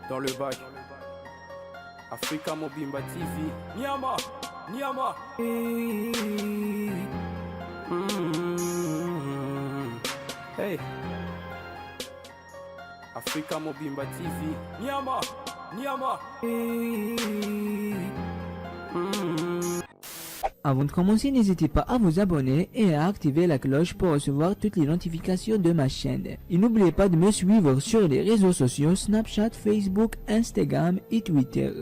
dans le bac. Africa Mobimba TV. Niama, Niama. Hey. Africa Mobimba TV. Niama, Niama. Avant de commencer, n'hésitez pas à vous abonner et à activer la cloche pour recevoir toutes les notifications de ma chaîne. Et n'oubliez pas de me suivre sur les réseaux sociaux Snapchat, Facebook, Instagram et Twitter.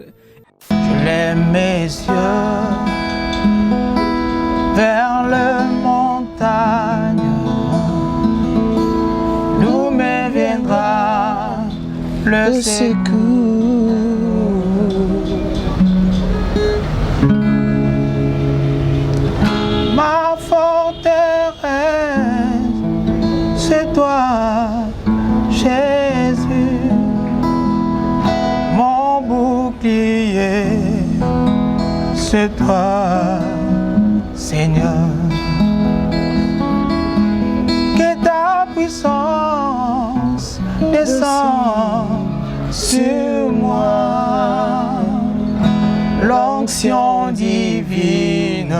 Je lève mes yeux vers les montagnes, d'où me viendra le secours. Ma forteresse, c'est toi, Jésus, mon bouclier, c'est toi, Seigneur. Que ta puissance descende sur moi, l'onction divine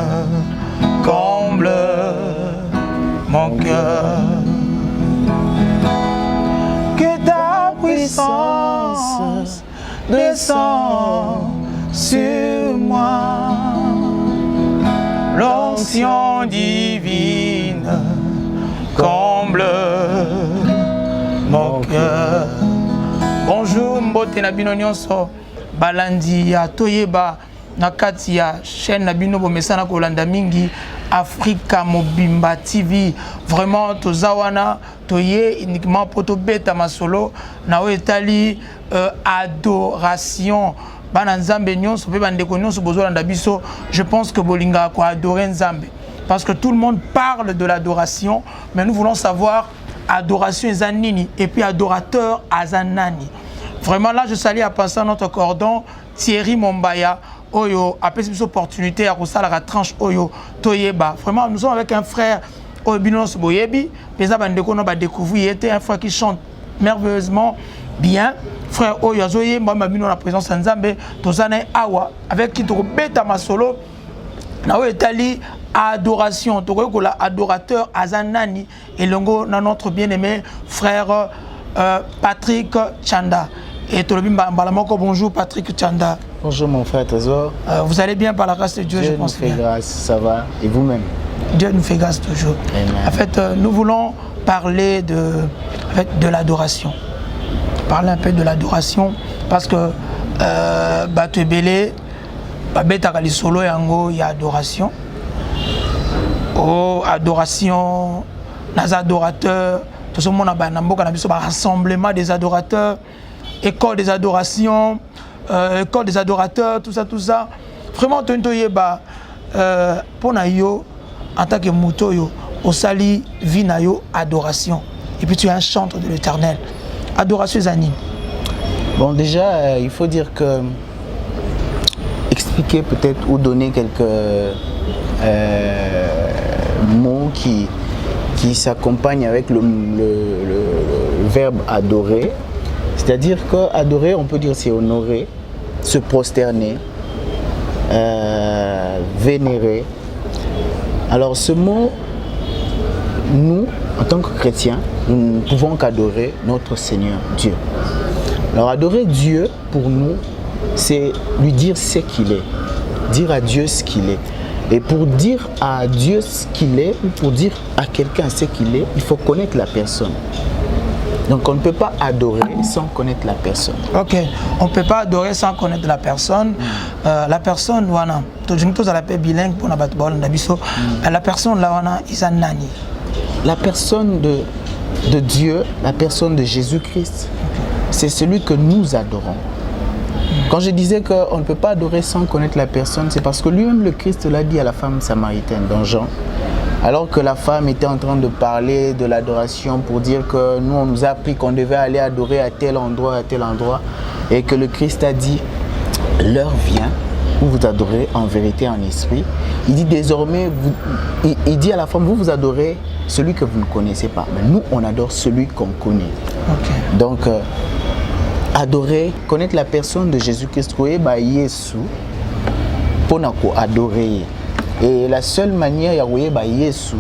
comble mon cœur. Que ta puissance descend sur moi, l'onction divine comble mon cœur. Bonjour mbote na bino nyonso balandi ya toyeba na kati ya chaîne na bino bomesana kolanda mingi Africa Mobimba TV. Vraiment tozawana toye uniquement pour to beta masolo na etali adoration bana nzambe nyonso pe bandeko nyonso bozolanda biso. Je pense que bolinga ko adorer nzambe parce que tout le monde parle de l'adoration, mais nous voulons savoir adoration ezanini et puis adorateur azanani. Vraiment là je salue à passer notre cordon Thierry Mombaya Oyo après cette opportunité à Rosala la tranche Oyo Toyeba. Vraiment nous sommes avec un frère Obinos Boyebi, pesa bandeko no ba découvrir, il était un frère qui chante merveilleusement bien. Frère Oyo Azoye moi mabino la présence nzambe tozana awa avec qui to beta masolo na o etali adoration to ko la adorateur azanani et longo na notre bien-aimé frère Patrick Chanda. Et bonjour Patrick Chanda. Bonjour mon frère Trésor. Vous allez bien par la grâce de Dieu, Dieu je pense. Dieu nous fait grâce, ça va. Et vous-même? Dieu nous fait grâce toujours. Amen. En fait, nous voulons parler de l'adoration. Parler un peu de l'adoration parce que Batebele, Babeta Solo Yango, il y a adoration. Oh, adoration, les adorateurs, tout le monde a un rassemblement des adorateurs. École des adorations, école des adorateurs, tout ça. Vraiment, Tontoyeba, pour Nayo, en tant que Moutoyo, au Sali, Vinayo, adoration. Et puis tu es un chantre de l'éternel. Adoration Zanine. Bon, déjà, il faut dire que. Expliquer peut-être ou donner quelques mots qui s'accompagnent avec le verbe adorer. C'est-à-dire qu'adorer, on peut dire c'est honorer, se prosterner, vénérer. Alors ce mot, nous, en tant que chrétiens, nous ne pouvons qu'adorer notre Seigneur Dieu. Alors adorer Dieu, pour nous, c'est lui dire ce qu'il est, dire à Dieu ce qu'il est. Et pour dire à Dieu ce qu'il est, ou pour dire à quelqu'un ce qu'il est, il faut connaître la personne. Donc on ne peut pas adorer sans connaître la personne. Ok, on ne peut pas adorer sans connaître la personne. La personne, wana, tous à la paix bilingue pour la personne là, wana, nani. La personne de Dieu, la personne de Jésus-Christ, c'est celui que nous adorons. Quand je disais qu'on ne peut pas adorer sans connaître la personne, c'est parce que lui-même le Christ l'a dit à la femme samaritaine dans Jean. Alors que la femme était en train de parler de l'adoration pour dire que nous, on nous a appris qu'on devait aller adorer à tel endroit, et que le Christ a dit, l'heure vient où vous adorez en vérité, en esprit. Il dit désormais, il dit à la femme, vous adorez celui que vous ne connaissez pas. Mais nous, on adore celui qu'on connaît. Okay. Donc, adorer, connaître la personne de Jésus-Christ, pour adorer. Et la seule manière de Jésus,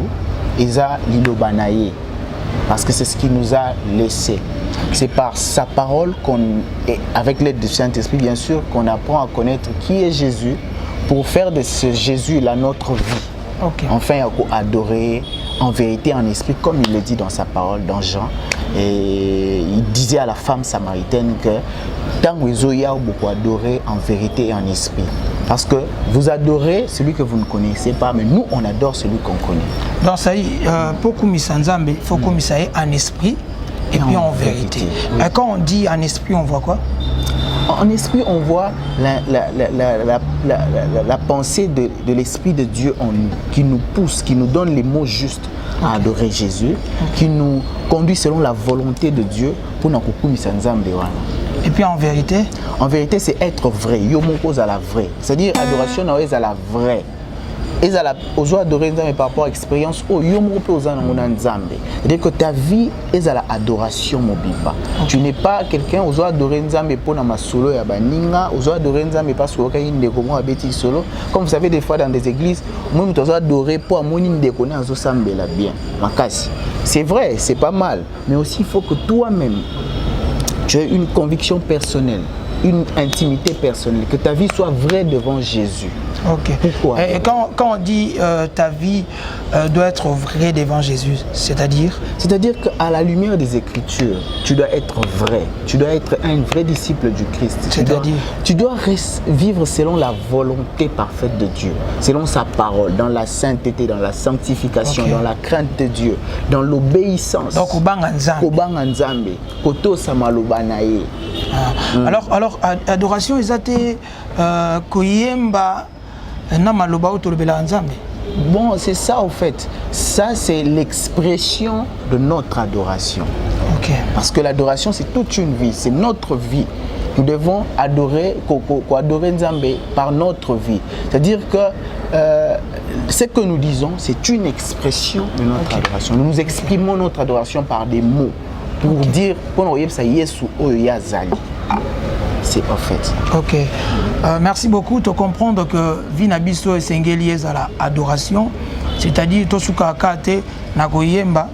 c'est l'ilobanaye. Parce que c'est ce qui nous a laissé. C'est par sa parole, avec l'aide du Saint-Esprit, bien sûr, qu'on apprend à connaître qui est Jésus pour faire de ce Jésus la notre vie. Okay. Enfin, il faut adorer en vérité, en esprit, comme il le dit dans sa parole, dans Jean. Et il disait à la femme samaritaine que tant que vous avez beaucoup adoré en vérité et en esprit. Parce que vous adorez celui que vous ne connaissez pas, mais nous, on adore celui qu'on connaît. Donc, ça y est, pour qu'on il faut qu'on en esprit et puis en vérité. Oui. Quand on dit en esprit, on voit quoi? En esprit, on voit la pensée de l'Esprit de Dieu en nous, qui nous pousse, qui nous donne les mots justes à adorer Jésus, qui nous conduit selon la volonté de Dieu pour nous kukumisa nzambe wana. Et puis en vérité? En vérité, c'est être vrai. Yo mon cause à la vraie. C'est-à-dire adoration est à la vraie. Et aux joies adorer Nzambe par rapport à l'expérience, c'est-à-dire que ta vie est à l'adoration mobimba. Tu n'es pas quelqu'un aux joies adorer Nzambe pour na masolo ya baninga, aux joies adorer Nzambe parce que il ne comment abeti solo. Comme vous savez des fois dans des églises, moi je dois adorer pour amoni ndekone azo sambela bien. Makasi. C'est vrai, c'est pas mal, mais aussi il faut que toi-même tu aies une conviction personnelle, une intimité personnelle, que ta vie soit vraie devant Jésus. Ok. Pourquoi? Et quand on dit ta vie doit être vraie devant Jésus, c'est-à-dire? C'est-à-dire qu'à la lumière des Écritures, tu dois être vrai. Tu dois être un vrai disciple du Christ. C'est-à-dire? Tu dois vivre selon la volonté parfaite de Dieu, selon sa parole, dans la sainteté, dans la sanctification, dans la crainte de Dieu, dans l'obéissance. Donc, alors, adoration, ils étaient koyemba. Bon, c'est ça au fait. Ça, c'est l'expression de notre adoration. Okay. Parce que l'adoration, c'est toute une vie, c'est notre vie. Nous devons adorer Nzambe par notre vie. C'est-à-dire que ce que nous disons, c'est une expression de notre adoration. Nous nous exprimons notre adoration par des mots pour dire, pour nous ça Yesu Oyazali. C'est en fait. Ok. Merci beaucoup de comprendre que Vinabiso et Sengeli est à l'adoration. C'est-à-dire, Tosuka Kate, Nagoyemba,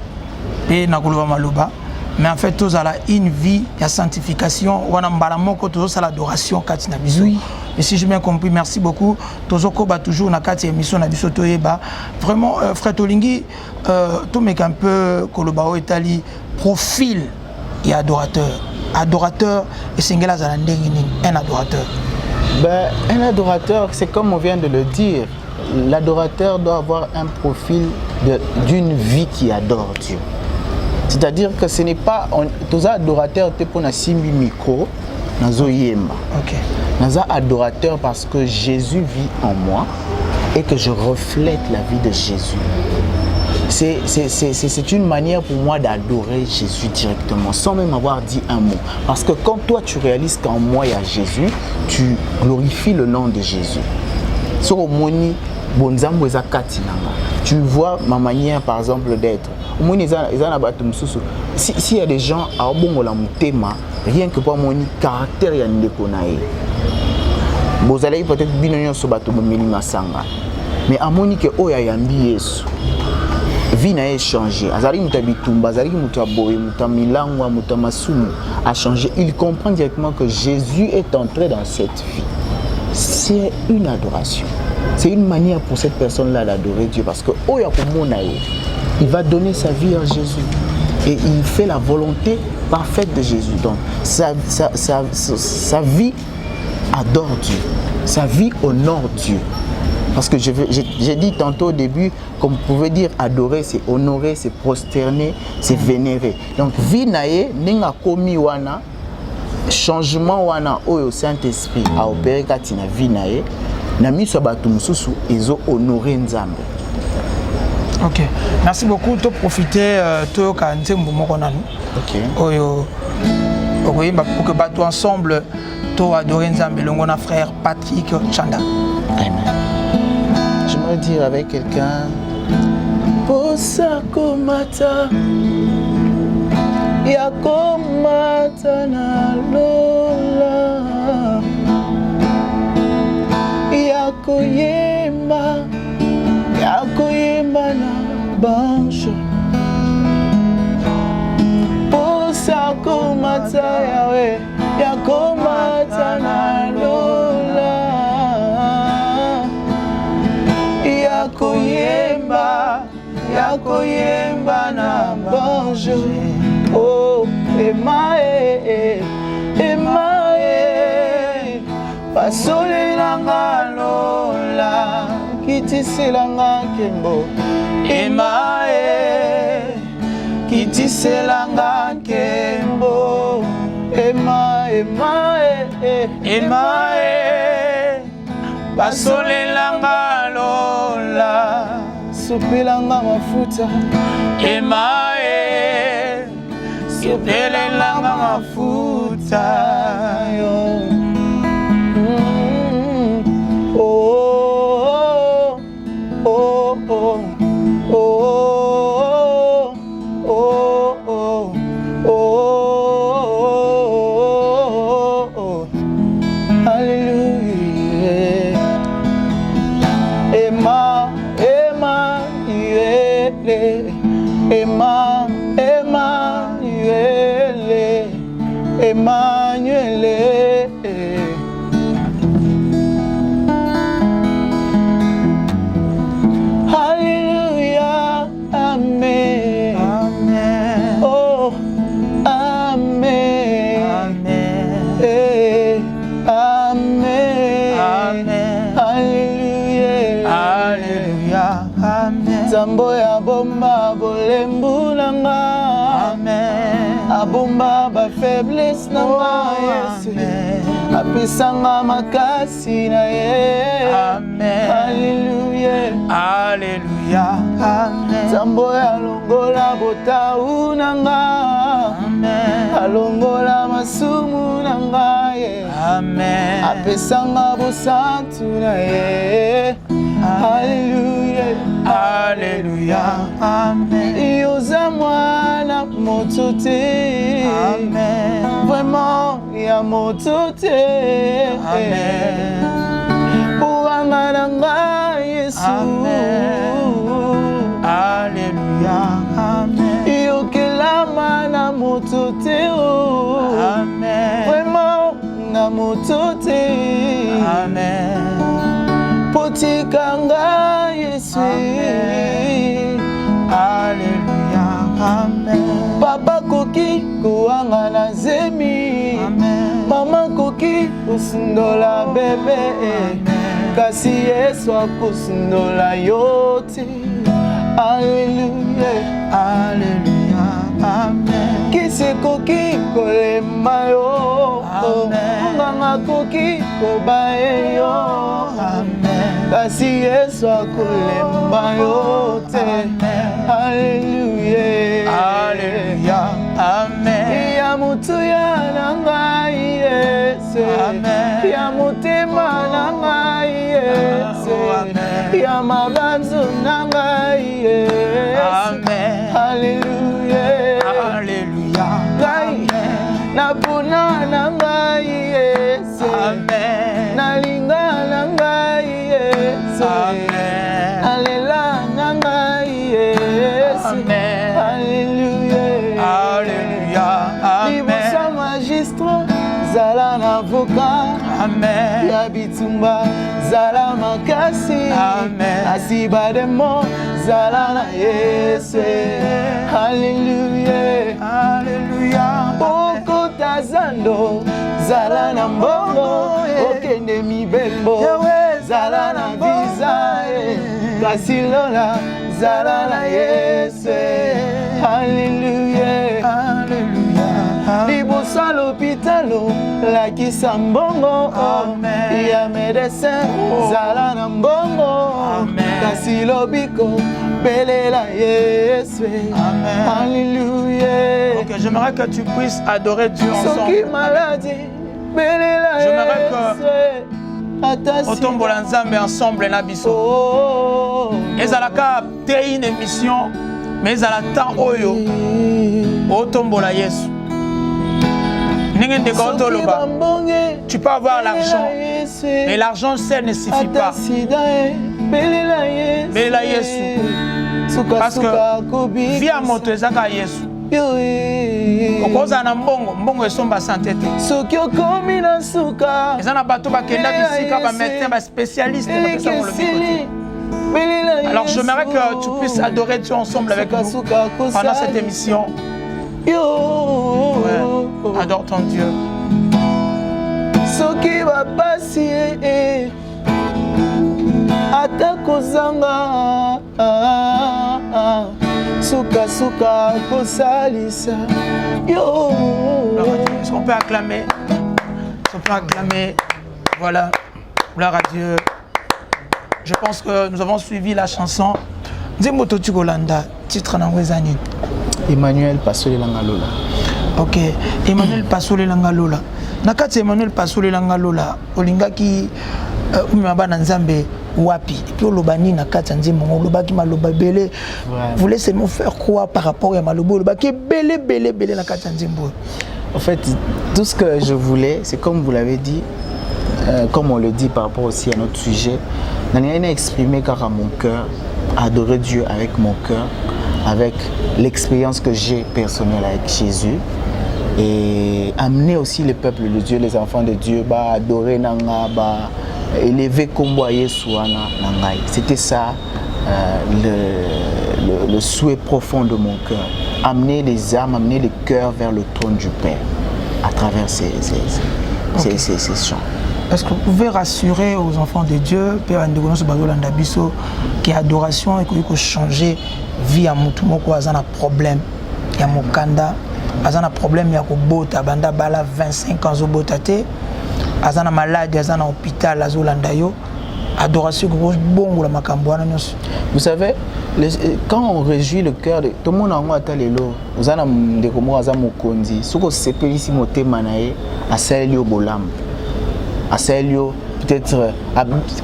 et Nagoloba Maluba. Mais en fait, tous à la une vie, il y a sanctification, on a mbalamoko, tous à l'adoration, Katina Biso. Oui. Et si j'ai bien compris, merci beaucoup. Tozoko ba toujours na Katia émission na Biso Toyeba. Vraiment, frère Tolingi, tout mec un peu Kolobao Italie, profil et adorateur. Adorateur et Sengela Zalandengini, un adorateur. Ben, un adorateur, c'est comme on vient de le dire. L'adorateur doit avoir un profil d'une vie qui adore Dieu. C'est-à-dire que ce n'est pas tous les adorateurs pour na simbi micro nazo yemba. OK. Naza adorateur parce que Jésus vit en moi et que je reflète la vie de Jésus. C'est une manière pour moi d'adorer Jésus directement, sans même avoir dit un mot. Parce que quand toi tu réalises qu'en moi il y a Jésus, tu glorifies le nom de Jésus. Tu vois ma manière par exemple d'être. S'il y a des gens à rien que pour mon caractère, il y a une déconaille. Vous allez peut-être bien sur bateau masanga, mais à mon que oh ya Yesu. Vie n'a changé. Azari mutabitumba, azari mutaboye, mutamilangwa, mutamasumu a changé. Il comprend directement que Jésus est entré dans cette vie. C'est une adoration. C'est une manière pour cette personne-là d'adorer Dieu parce que il va donner sa vie à Jésus et il fait la volonté parfaite de Jésus. Donc sa vie adore Dieu, sa vie honore Dieu. Parce que j'ai dit tantôt au début, comme vous pouvez dire, adorer, c'est honorer, c'est prosterner, c'est vénérer. Donc, vinae, ninga komi wana, changement wana, au Saint-Esprit, a opéré katina vinae, na miso batu mususu, ezo honorer nzambe. Ok. Merci beaucoup. Tu profiter de kanze mbumoko nanu. Ok. Oyo, pour que batu ensemble, tu adorer nzambe, l'ongona frère Patrick Chanda. Amen. J'aimerais dire avec quelqu'un Posa komata Yakomata na lo yakoyemba na banjo posa komata yawe yakomata na lola yakoyemba na banjo oh emae pasolelanga lola kitiselanga nkembo emae kitiselanga nkembo emae pasolelanga lola sopelanga mafuta emae sopelanga mafuta yo Emmanuel. Hallelujah, amen. Amen. Oh, amen. Amen. Eh, amen. Amen. Hallelujah. Hallelujah, amen. Zambo ya bomba bolembulanga. Amen. Abomba ba faiblesse na Yesu apisanga makasi na ye amen hallelujah hallelujah amen zambo ya longola botau nanga amen alongola masumu nanga ye amen apisanga bosantu na ye hallelujah hallelujah amen yoza mwana moto te amen vraiment ya moto te amen buanga nanga Yesu amen hallelujah amen yokela mana moto te amen vraiment na moto te amen potikanga Yesu hallelujah amen papa koki koanga na zemi amen mama koki usundola bebe kasi Yesu akosundola yote hallelujah hallelujah amen kise koki kolema yo amen nganga koki kobaye yo amen kasi Yesu akolemba yote hallelujah hallelujah amen ya mutu ya nanga Yesu amen ya mutema nanga Yesu amen ya mabanzu nanga Yesu amen hallelujah hallelujah amen napuna nanga Yesu amen nalinga nanga Yesu amen alela nanga Yesu amen hallelujah hallelujah amen libosa magistrat zala na avocat amen ya bitumba zala makasi amen asiba demo zala na Yesu hallelujah hallelujah oko tazando zala na mbongo okende mibembo zala na visa kasi lola zala na Yesu hallelujah hallelujah libosa l'hôpitalo lakisa mbongo ya médecin zala na mbongo kasi lobiko belela Yesu hallelujah. Ok, j'aimerais que tu puisses adorer Dieu ensemble. Soki maladie belela Yesu otombola nzambe ensemble na biso ezalaka te une émission mais ezala temps oyo otombola Yesu ndenge ndeko otoloba tu peux avoir l'argent Mais l'argent seul ne suffit pas. Belela Yesu. Parce que via moto ezaka Yesu. Okoza na mbongo esomba santé te. Soki okomi na suka. Ezana bato bakenda bisika ba médecin ba spécialiste ba ça le côté. Alors j'aimerais que tu puisses adorer Dieu ensemble avec nous pendant cette émission. Ouais. Adore ton Dieu. Soki va passer atakozanga suka suka kosalisa yo. Est-ce qu'on peut acclamer? Est-ce qu'on peut acclamer? Voilà, gloire à Dieu. Je pense que nous avons suivi la chanson Nzemboto Tugolanda, titre Nangwezani. Emmanuel Pasole Langalola. Ok, Emmanuel Pasole Langalola. Nakati Emmanuel Pasole Langalola, olingaki umabana nzambe wapi et puis olobani nakati nzembo olobaki maloba belé. Vous laissez me faire quoi par rapport à maloba olobaki belé nakati nzembo. En fait, tout ce que je voulais, c'est comme vous l'avez dit, comme on le dit par rapport aussi à notre sujet, Naniana exprimé car à mon cœur, adorer Dieu avec mon cœur, avec l'expérience que j'ai personnelle avec Jésus, et amener aussi le peuple de Dieu, les enfants de Dieu, bah adorer Nanga, bah élever Kombo Yesouana Nangai. C'était ça le souhait profond de mon cœur, amener les âmes, amener les cœurs vers le trône du Père à travers ces chants. Est-ce que vous pouvez rassurer aux enfants de Dieu, Père Andegonos Bazolanda Biso, que l'adoration est changer vie à Moutoumoko, à un problème, il y a Mokanda, à un problème, il y a Kobota, Banda Bala 25 ans, Zobotate, à un malade, à un hôpital, à Zolandayo, adoration, bon, la Makambouana. Vous savez, quand on réjouit le cœur de tout le monde, on a des lots, vous avez des comos à Mokondi, ce que c'est ici, moté manae, à Célio Bolam. À Célio, peut-être,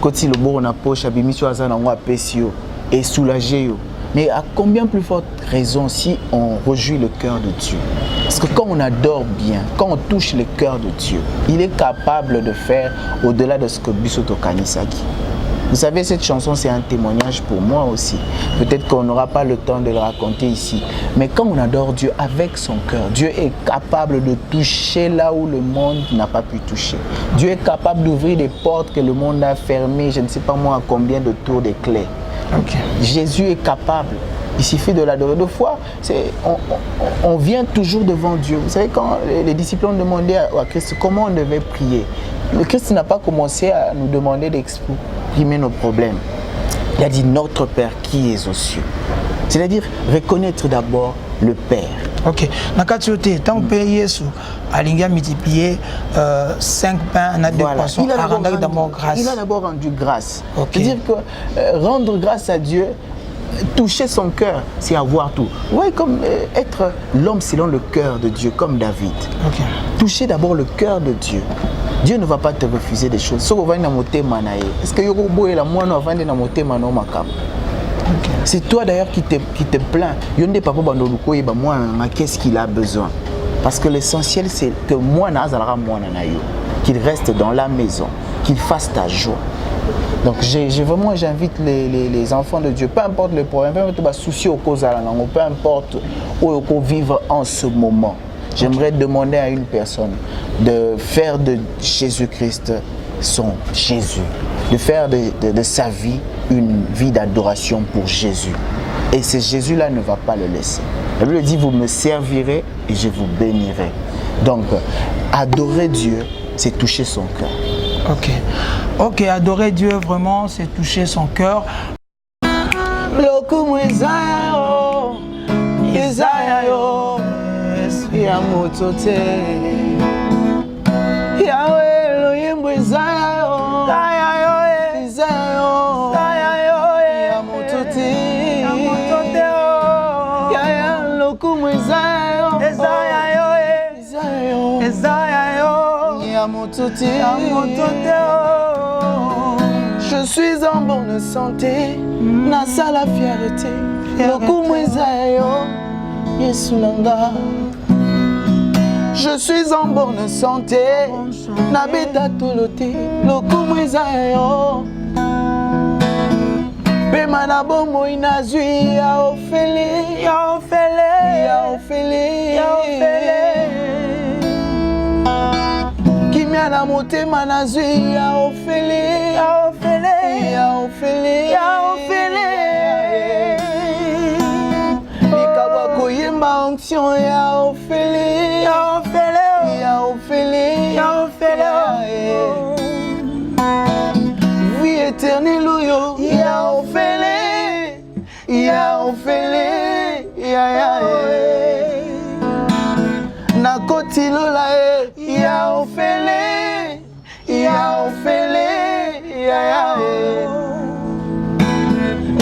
quand il le bon en poche, à Bimisio Azan, à Pessio, et soulagé. Mais à combien plus forte raison si on réjouit le cœur de Dieu? Parce que quand on adore bien, quand on touche le cœur de Dieu, il est capable de faire au-delà de ce que Bisoto Kanisaki. Vous savez, cette chanson, c'est un témoignage pour moi aussi. Peut-être qu'on n'aura pas le temps de le raconter ici. Mais quand on adore Dieu avec son cœur, Dieu est capable de toucher là où le monde n'a pas pu toucher. Dieu est capable d'ouvrir des portes que le monde a fermées, je ne sais pas moi à combien de tours des clés. Okay. Jésus est capable. Il suffit de l'adorer. Deux fois, on vient toujours devant Dieu. Vous savez, quand les disciples ont demandé à Christ comment on devait prier, le Christ n'a pas commencé à nous demander d'exprimer nos problèmes. Il a dit notre Père qui est aux cieux. C'est-à-dire reconnaître d'abord le Père. Ok. Nakatiote, tant que Père Yesu a multiplié 5 pains à 2 poissons, il a d'abord rendu grâce. Okay. C'est-à-dire que rendre grâce à Dieu, toucher son cœur, c'est avoir tout. Oui, comme être l'homme selon le cœur de Dieu, comme David. Okay. Toucher d'abord le cœur de Dieu. Dieu ne va pas te refuser des choses. Est-ce que c'est toi d'ailleurs qui te plains. Qu'est-ce qu'il a besoin? Parce que l'essentiel c'est que moi, qu'il reste dans la maison, qu'il fasse ta joie. Donc j'invite les enfants de Dieu, peu importe le problème, peu importe le souci au cause, peu importe où on vivre en ce moment. J'aimerais demander à une personne de faire de Jésus-Christ son Jésus, de faire de sa vie une vie d'adoration pour Jésus. Et ce Jésus-là ne va pas le laisser. La Bible dit, vous me servirez et je vous bénirai. Donc, adorer Dieu, c'est toucher son cœur. Ok, adorer Dieu vraiment, c'est toucher son cœur. Je suis en bonne santé, nasa la fierté. Je suis en bonne santé. Nabeta tolote. Lokumu ezayo. Pema na bomo inazui ya ofele. Ya ofele. Ya ofele. Ya ofele. Kimia na motema nazui ya ofele. Ya ofele. Ya ofele. Ya ofele. Nikabwa koyemba onction ya ofele. Ya ofele. Ya ofele. Ya ofele. Vie éternelle yo. Ya ofele. Ya ofele. Ya na koti lola ya ofele. Ya ofele. Ya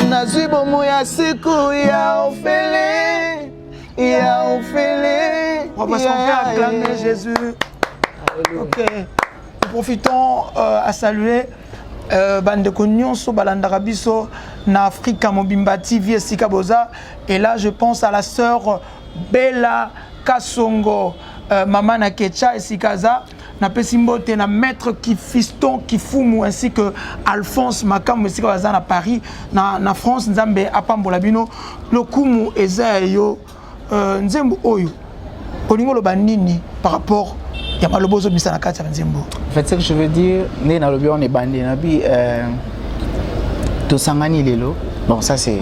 na zibo moya siku ya ofele. Ya ofele. On va s'en faire acclamer Jésus. Ok. Nous profitons à saluer bande nyonso balandaka biso na Africa Mobimba TV esika boza. Et là je pense à la sœur Bella Kasongo, maman na Kecha esikaza na pesimbote na maître Fiston Kifumu ainsi que Alphonse Makamu esika baza na Paris na France. Nzambe apambola bino lokumu eza yo nzembo oyo olingo lo banini par rapport ya malobozo bisa na kati ya nzembo. En fait, ce que je veux dire, on est bandé, Tosangani Lelo. Bon, ça c'est.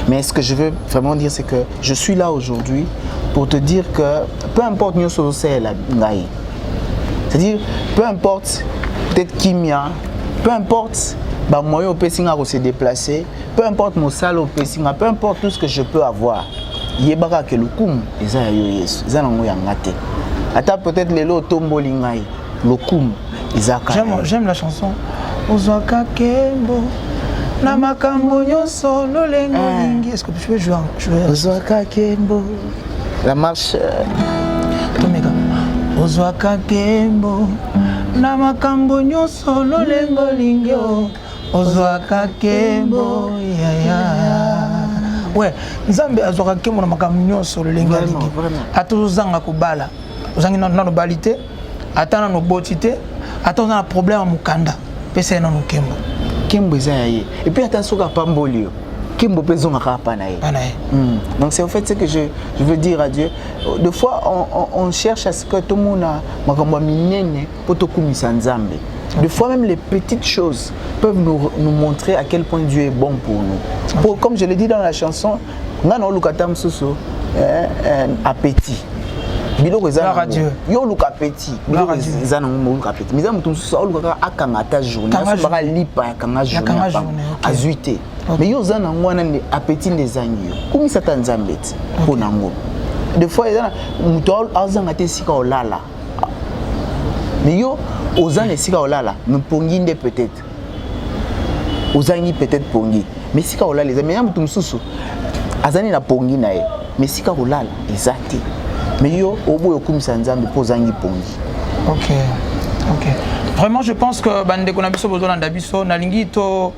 Mais ce que je veux vraiment dire, c'est que je suis là aujourd'hui pour te dire que peu importe nous c'est la ngaï. C'est-à-dire, peu importe peut-être Kimia, peu importe bah moyen au Pessinga où se déplacer, peu importe mon salle au Pessinga, peu importe tout ce que je peux avoir. Yebaka que le kum, ils ont yesu, ils ont ngate. Attends peut-être les lots tombolingai. J'aime la chanson. Ozwaka kembo na makambo nyonso lolengo lingi. Est-ce que tu peux jouer? Ozwaka kembo. La marche. Tomeka. Ozwaka kembo na makambo nyonso lolengo lingi. Ozwaka kembo ya. Ouais, Nzambe azwaka kembo na makambo nyonso lolengo lingi. Atozanga kubala. Ozangi na balite. Attends nos botités, attends un problème à Mukanda, pèse non Kembo. Kembo zaye. Et puis attention à Pambolio. Kembo pèse on a panaye. Donc c'est en fait ce que je veux dire à Dieu. Des fois on cherche à ce que tout le monde a makambo minene poto kumisa Nzambe. Des fois même les petites choses peuvent nous montrer à quel point Dieu est bon pour nous. Comme je l'ai dit dans la chanson, ngana olukatam susu appétit. Gloire à Dieu. Yo luka petit. Gloire à Dieu. Zana luka petit. Mais zamu tumsusa luka akanga ta journée. Baka lipa akanga journée. Azuité. Mais yo zana ngwana ne appétit les agneaux. Kumi satan Nzambeti ponango. Des fois zana muto azanga te sika olala. Mais yo ozana sika olala, me pongi nde peut-être. Ozangi peut-être pongi. Mais sika olala les amis zamu tumsusu. Azani na pongi na ye. Mais sika olala ezate. Mais yo obo yokumisa Nzambe pozangi pongi. OK. OK. Vraiment je pense que bande ko na biso bozola ndabiso na lingi to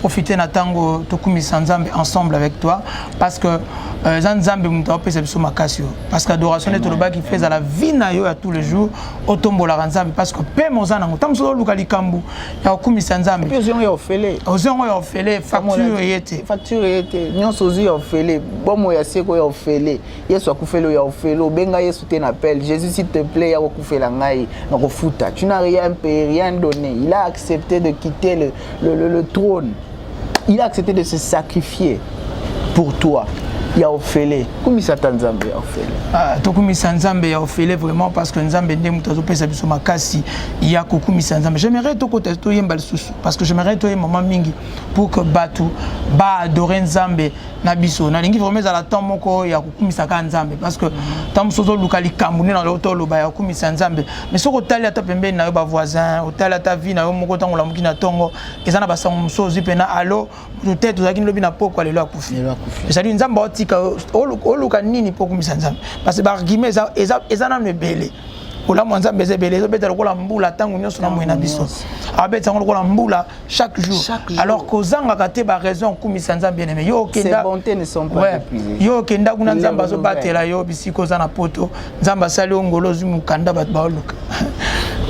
profiter na tango to kumisa Nzambe ensemble avec toi parce que Nzambe muto pesa biso makasio parce que adoration est le bas qui fait à la vie na yo à tous les jours otombola Nzambe parce que pe mozana ngotamso luka likambu ya kumisa Nzambe. Puis ozongo ya ofele. Ozongo ya ofele facture yete. Facture yete. Nyonso ozu ya ofele. Bomo ya seko ya ofele. Yesu akufelo ya ofele. Benga Yesu te n'appelle. Jésus s'il te plaît ya kufela ngai na kofuta. Tu n'as rien payé, rien donné. Il a accepté de quitter le trône. Il a accepté de se sacrifier pour toi. Il y a Ophélie. Comment ça Nzambe ya Ophélie? To kumisa Nzambe ya Ophélie vraiment parce que Nzambe ndemu tozo pesa biso makasi ya kokumisa Nzambe. J'aimerais to kota to yemba lisusu parce que j'aimerais to maman mingi pour que batu ba adorer Nzambe na biso. Na lingi vraiment za la temps moko ya kokumisa ka Nzambe parce que tam sozo lukali kambune na loto loba ya kokumisa Nzambe. Mais soko tali ata pembe na yo ba voisin, otali ata vie na yo moko tango la muki na tongo, ezana ba sango musozi pe na allo peut-être ozaki lobi na poko lelo akufi. C'est-à-dire Nzambe otika oluka nini pour kumisa Nzambe parce que ba argument eza na mebele Ola mwanza beze belé beta lokola mbula tango nyonso na moyena biso. Abeta lokola mbula chaque jour. Alors kozanga kate ba raison kumisa nzambe bien aimé. Yo kenda. Ces bontés ne sont pas épuisées. Yo kenda kuna nzamba zo batela yo bisiko za na poto. Nzamba sali ngolo zumu kanda bat baoluka.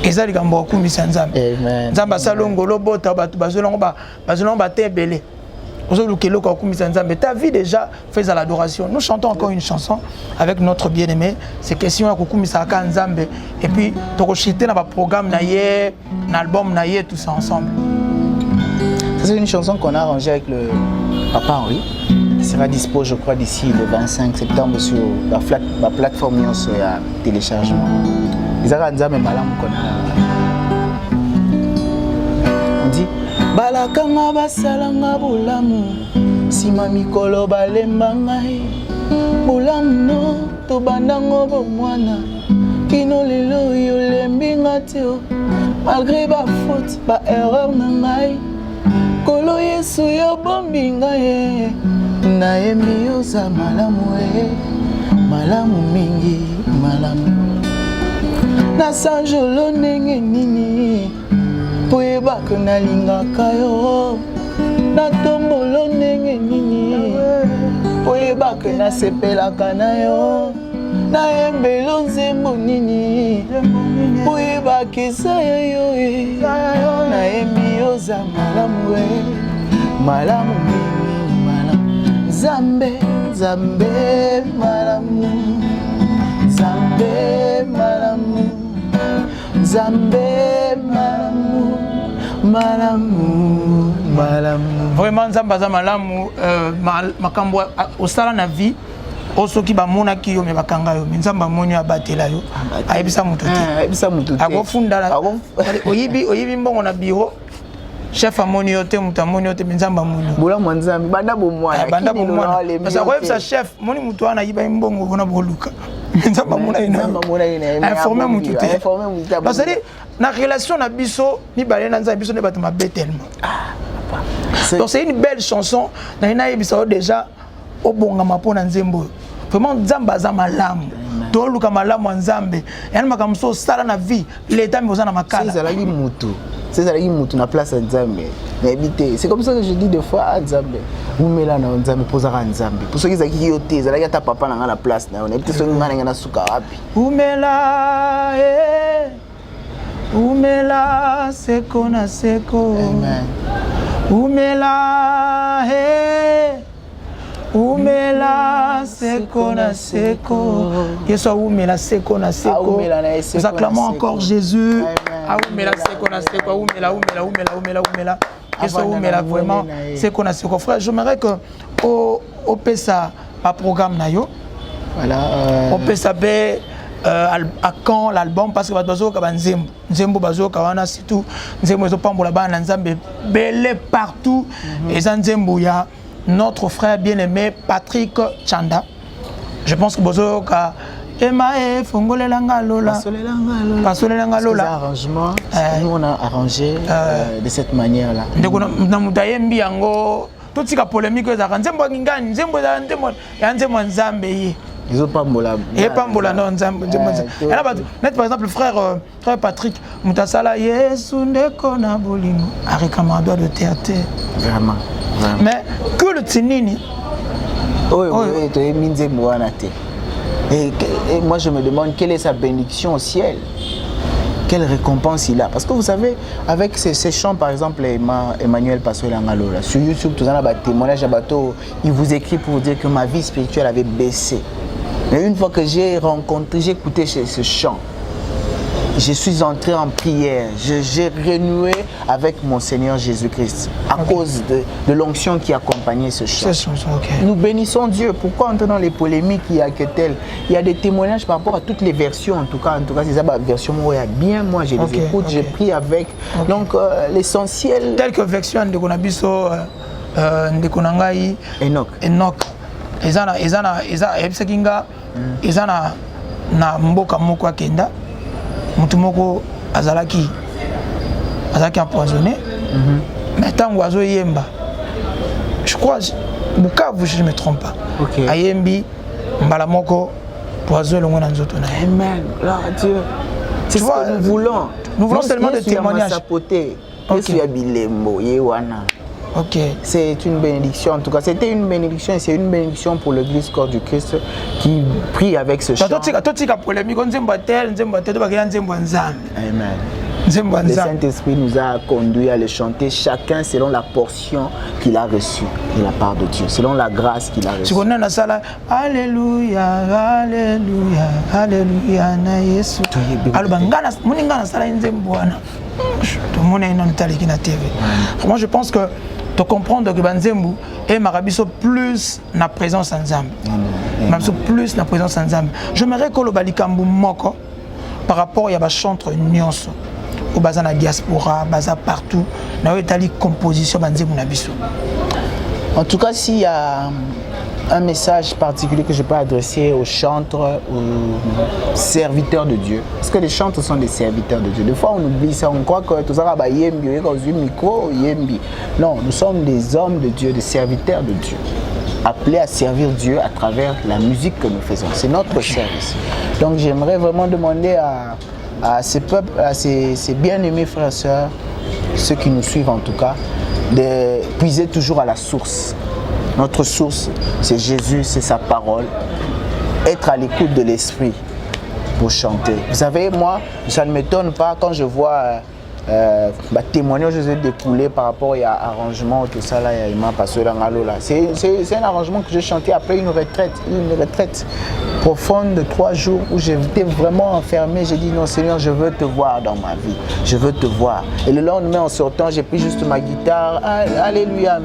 Ezali kambo kumisa nzambe. Amen. Nzamba sali ngolo bota bat bazolongo ba tebele. Ta vie déjà fait à l'adoration. Nous chantons encore une chanson avec notre bien-aimé. C'est question à Kukumisa Nzambe. Et puis, tu as un programme, un album, tout ça ensemble. C'est une chanson qu'on a arrangée avec le Papa Henri. Il sera dispo, je crois, d'ici le 25 septembre sur la plateforme sur téléchargement. Nzambe Malam qu'on a. On dit balakanga basalanga bulamu sima mikolo balemba ngai bulamu no tobandango bomwana kino lelo yolembi nga te malgré bafaute baerreur na ngai kolo Yesu yobombi ngai nayembi yoza malamu malamu mingi malamu nasanjolo ndenge nini poyeba que nalingaka yo natombolo ndenge nini poyeba que nasepelaka na yo nayembelo nzembo nini poyeba kesa yo nayembi yoza malamu malamu mingi malamu Nzambe Nzambe malamu Nzambe malamu Nzambe malamu malamu malamu. Vraiment Nzambe za malamu makambo osala na vie osoki ba mona ki yo me bakanga yo Nzambe moni abatela yo ayebisa mutu te ayebisa mutu te akofunda oyibi mbongo na biro chef amoni yo te mutu amoni yo te Nzambe moni bola mwanzambe banda bomwana parce que ayebisa chef moni mutu ana yiba mbongo bona boluka Nzambe mona ina informer mutu te parce que na relation na biso ni balé na Nzambe biso ne batuma tellement. Donc c'est une belle chanson na ina yebisa déjà obongama pona nzembo vraiment Nzambe za malamu to luka malamu Nzambe yani makamso sala na vie l'état mais ozana makala c'est ça la mutu na place Nzambe na habiter c'est comme ça que je dis des fois à Nzambe umela na Nzambe posaka Nzambe pour ceux qui zaki yote zala ya ta papa na la place na on habiter so ngana na suka wapi umela seko na seko amen umela umela seko na seko Yesu umela seko na seko nous acclamons encore Jésus umela seko na seko umela Yesu umela vraiment seko na seko frère j'aimerais que au pesa pas programme na yo voilà au pesa be à quand l'album parce que bazo ka nzembo bazo ka wana surtout nzembo ezo pambola bana Nzambe belé partout et nzembo ya notre frère bien-aimé Patrick Chanda. Je pense que bozo ka emae fongolelanga lola pasolelanga lola arrangement nous on a arrangé de cette manière là ndeko na mutayembi yango totika polémique za nzembo ngingani nzembo za nzembo Nzambe ye ils ont pas mola et pas mola non Nzambe net par exemple frère Patrick mutasala Yesu ndeko na bolingo arikama doit de théâtre vraiment mais que le tinini to eminze mwana te et moi je me demande quelle est sa bénédiction au ciel, quelle récompense il a, parce que vous savez avec ces chants par exemple Emmanuel Pasolangalola sur YouTube tout ça témoignage à bateau il vous écrit pour vous dire que ma vie spirituelle avait baissé, mais une fois que j'ai écouté ce chant, je suis entré en prière, j'ai renoué avec mon Seigneur Jésus-Christ à cause de l'onction qui accompagnait ce chant. Nous bénissons Dieu. Pourquoi entrer dans les polémiques? Il y a que tel. Il y a des témoignages par rapport à toutes les versions. En tout cas c'est ça, la version où il y a bien, moi je les écoute, j'ai pris avec. Donc l'essentiel. Telle que version de Konabiso, de Konangai, Enoch. Ezana Ebsekinga, Ezana na mboka moko akenda. Mutumoko azalaki empoisonné, mais tant oiseau yemba, je crois Bukavu si je ne me trompe pas. Ayembi mbalamoko oiseau longo na nzoto na. Amen. Gloire à Dieu. C'est ce que nous voulons. Nous voulons seulement des témoignages. Ok. C'est une bénédiction. En tout cas, c'était une bénédiction et c'est une bénédiction pour l'Église Corps du Christ qui prie avec ce chant. Amen. Le Saint-Esprit nous a conduits à le chanter chacun selon la portion qu'il a reçue de la part de Dieu, selon la grâce qu'il a reçue. Alléluia, Alléluia, Alléluia, na Yesu. Moi je pense que de comprendre que Banzembu et Marabiso plus na présence en Zambie. Plus na présence en Zambie. J'aimerais que le Balikambu moko par rapport à la chantre nyonso. Au bazar na diaspora, bazar partout, na etali composition Banzembu na biso. En tout cas, s'il y a un message particulier que je peux adresser aux chantres, aux serviteurs de Dieu. Parce que les chantres sont des serviteurs de Dieu. Des fois, on oublie ça, on croit que tout ça va yembi, micro, yembi. Non, nous sommes des hommes de Dieu, des serviteurs de Dieu, appelés à servir Dieu à travers la musique que nous faisons. C'est notre service. Donc, j'aimerais vraiment demander à ces peuples, à ces bien-aimés frères et sœurs, ceux qui nous suivent en tout cas, de puiser toujours à la source. Notre source, c'est Jésus, c'est sa parole. Être à l'écoute de l'Esprit pour chanter. Vous savez, moi, ça ne m'étonne pas quand je vois témoignage que je découlé par rapport à arrangement, tout ça là, c'est un arrangement que j'ai chanté après une retraite profonde de 3 jours où j'étais vraiment enfermé. J'ai dit non Seigneur, je veux te voir dans ma vie, je veux te voir. Et le lendemain en sortant, j'ai pris juste ma guitare, alléluia,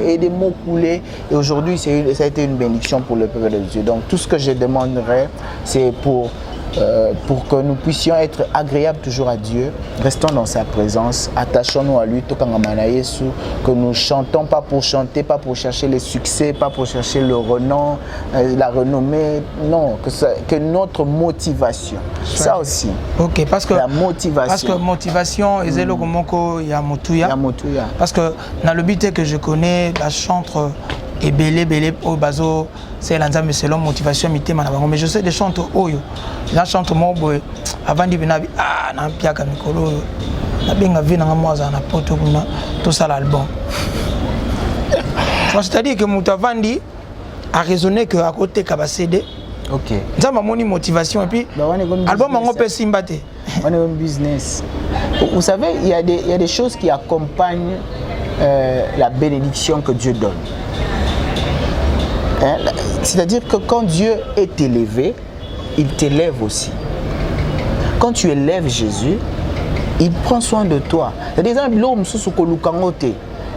et des mots coulés. Et aujourd'hui, ça a été une bénédiction pour le peuple de Dieu. Donc tout ce que je demanderais, c'est pour que nous puissions être agréables toujours à Dieu, restons dans sa présence, attachons-nous à lui, que nous chantons pas pour chanter, pas pour chercher le succès, pas pour chercher le renom, la renommée, non, que notre motivation, ça aussi. Ok, parce que la motivation. Parce que motivation, parce que dans le but que je connais, la chantre et belé au bazo c'est l'anza mais selon motivation mais je sais des chanteurs oyo la chante mo boy avant de venir na piaka mikolo na benga vina ngamoza na poto kuna tout ça l'album. C'est-à-dire que Moutavandi a raisonné que à côté ka ba CD. OK. Nzamba moni motivation et puis album on peut simbate. On est un business. Vous savez, il y a des choses qui accompagnent la bénédiction que Dieu donne. C'est-à-dire que quand Dieu est élevé, il t'élève aussi. Quand tu élèves Jésus, il prend soin de toi. C'est-à-dire que l'homme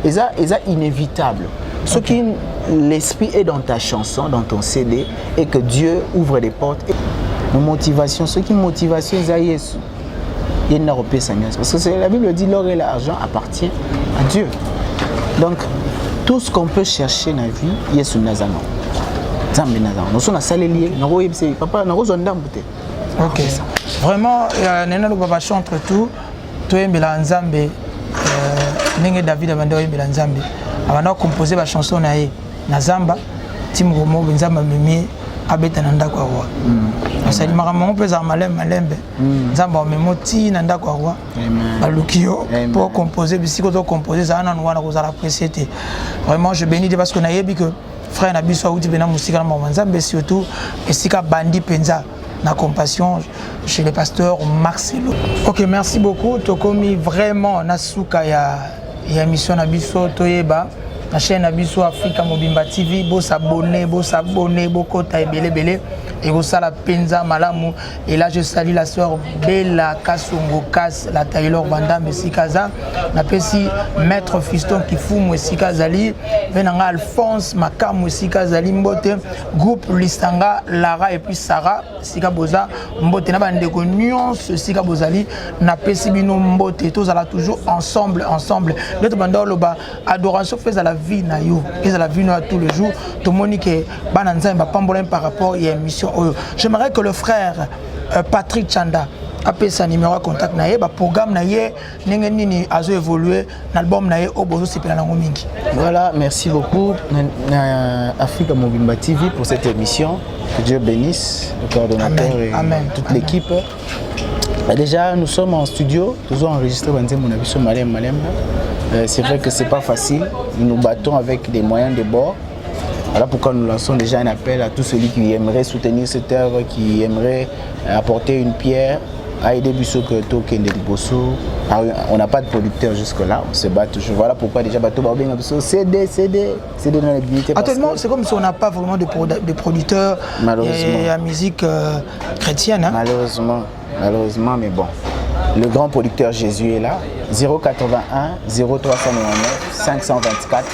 est inévitable. Ce qui l'esprit est dans ta chanson, dans ton CD, et que Dieu ouvre des portes. Nos motivations, ce qui motivation, c'est Jésus. Parce que la Bible dit l'or et l'argent appartiennent à Dieu. Donc, tout ce qu'on peut chercher dans la vie, il y a sur Nazano. Nous sommes à Salélier, papa, nous sommes ok. Vraiment, nous avons chanté tout. Tout est mélange Nzambe. David a mélange Nzambe. Avant de composer la chanson na Zamba, Tim Romo, Nzamba Mimi, Abeta Nanda Kwawa. Ça dit Maramon peut malembe. Nzamba Memoti Nanda Kwawa. Balukio pour composer, si vous composez, ça vous allez apprécier. Vraiment, je bénis parce qu'on a dit que frère Nabiso Aouti Bena Moussika Nzambe surtout et Sika Bandi Penza. La compassion chez le pasteur Marcelo. Ok, merci beaucoup. Tokomi vraiment Nasuka ya mission Nabiso Toyeba. La chaîne Nabiso Africa Mobimba TV. Bo s'abonner, kota et belé. Et vous ça la Penza Malamu. Et là je salue la soeur Bella Kasongo Kas, la Taylor Banda Messikaza. La Pessi Maître Fiston Kifu Messika Zali. Venanga Alphonse Makam Messika Zali Mbote. Groupe Listanga, Lara et puis Sarah. Sika Boza Mbote. Na bande de nuance Sika Bozali. Na Pessi Bino Mbote. Tous alla toujours ensemble. Notre bande loba adoration fait à la vie na yo. Et à la vie na tous les jours. Tout le monde qui bananza mba pambolin par rapport à une mission. J'aimerais que le frère Patrick Chanda appelle sa numéro de contact naie, ba programme naie, n'engeni azo évoluer, l'album naie au bozo c'est pela mingi. Voilà, merci beaucoup Africa Mobimba TV pour cette émission. Que Dieu bénisse le coordonnateur et toute l'équipe. Déjà, nous sommes en studio, toujours enregistré mon avis sur Malem. C'est vrai que c'est pas facile. Nous nous battons avec des moyens de bord. Voilà pourquoi nous lançons déjà un appel à tous ceux qui aimeraient soutenir cette œuvre, qui aimeraient apporter une pierre à aider Bisso Keto Kende Liboso. On n'a pas de producteur jusque-là, on se bat toujours. Voilà pourquoi déjà Bateau Babé CD dans la dignité. Actuellement, c'est comme si on n'a pas vraiment de producteurs et la musique chrétienne. Hein? Malheureusement, mais bon. Le grand producteur Jésus est là. 081 0399 524.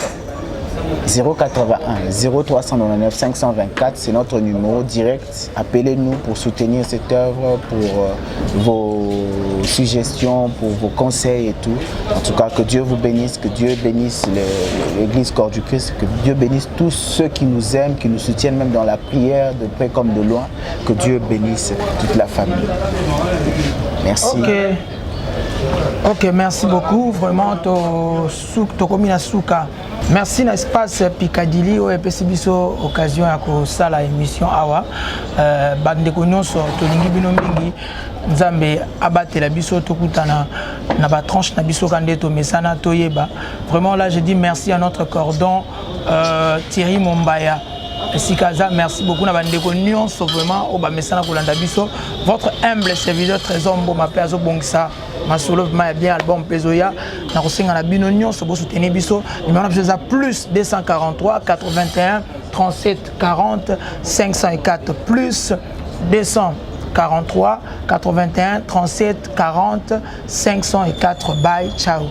081 0399 524, c'est notre numéro direct. Appelez-nous pour soutenir cette œuvre, pour vos suggestions, pour vos conseils et tout. En tout cas, que Dieu vous bénisse, que Dieu bénisse l'Église Corps du Christ, que Dieu bénisse tous ceux qui nous aiment, qui nous soutiennent même dans la prière, de près comme de loin. Que Dieu bénisse toute la famille. Merci. Ok, merci beaucoup. Vraiment, merci na espace Picadilly au Epesibiso occasion à ça la émission awa bande ko nyonso to lingi bino mingi nzambe abatela biso tokutana na ba tranche na biso kande to mesana to yeba. Vraiment là je dis merci à notre cordon Thierry Mombaya. Sikaza, merci beaucoup na bande ko nyonso vraiment au ba mesana ko landa biso. Votre humble serviteur trésor mbo ma pezo bongisa Masolo ma bien album Pezoya na kosenga na bino nyonso bo soutenir biso numéro na plus 243 81 37 40 504 plus 243 81 37 40 504. Bye, ciao.